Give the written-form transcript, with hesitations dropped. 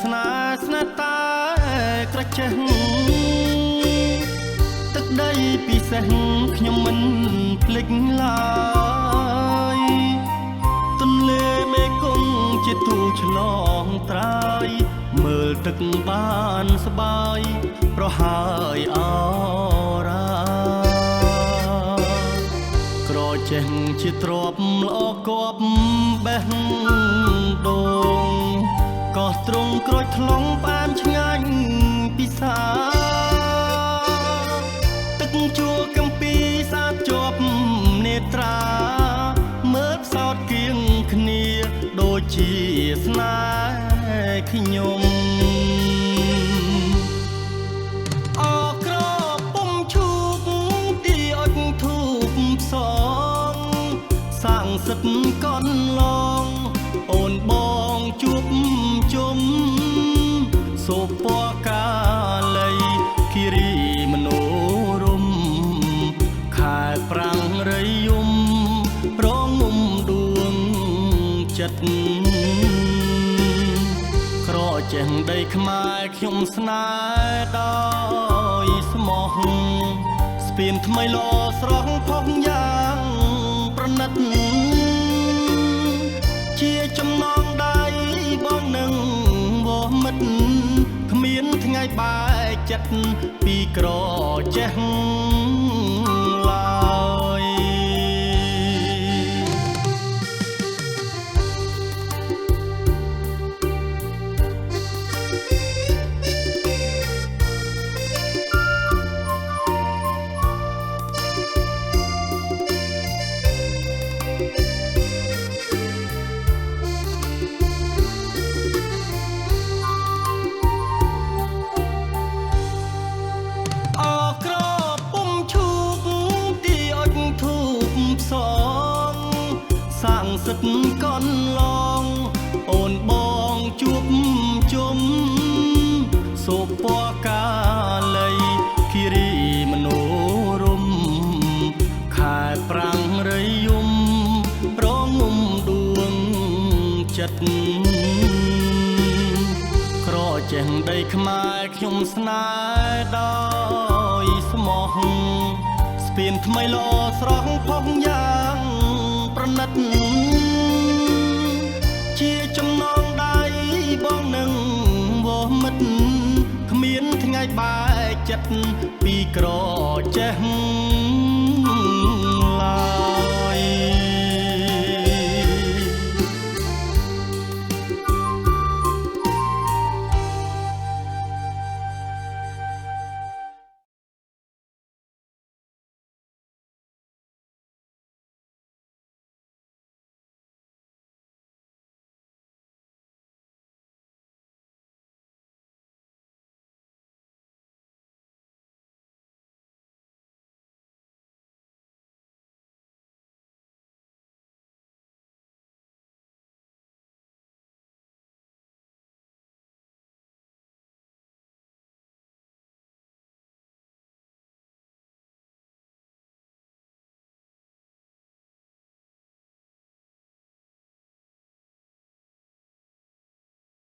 ស្នេហ៍ស្នេហ៍តែក្រចេះទឹកដីពិសេសខ្ញុំមិនភ្លេចឡើយទន្លេមេគង្គជាទូឆ្លងត្រើយមើលទឹកបានសបាយប្រហើយអរ៉ាក្រចេះជាទ្របល្អគប់បេះដូងក៏ទ្រង់ក្រូចថ្លង់ផ្អែមឆ្ងាញ់ពិសាទឹកជួរកំពីសាបជាប់នេត្រាមើលផ្សោតគៀងគ្នាដូចជាស្នេហ៍ខ្ញុំអក្រពុំឈូកទីអុចធូបផ្សងសាំងសិទ្ធកនឡងអូនបងជួបជុំសូពកាល័យគិរីមនោរមខែប្រាំងរយំរងងំដួងចិត្តក្រចេះដីខ្មែរខ្ញុំស្នេហ៍ដោយស្មោះស្ពានថ្មីលោស្រស់ផុសយ៉ាងប្រណិតជាចំណងដៃបងនឹងវមិត្តគ្មានថ្ងៃបែកចិត្តពីក្រចេះឡើយសាំងសិទ្ធកនឡងអូនបងជួបជុំសូពកាល័យគិរីមនោរមខែប្រាំងរយំរងងំដួងចិត្តក្រចេះដីខ្មែរខ្ញុំស្នេហ៍ដោយស្មោះស្ពានថ្មីល្អស្រស់ផុសយ៉ាងប្រណិតជាចំណងដៃបងនឹងវមិត្តគ្មានថ្ងៃបែកចិត្តពីក្រចេះ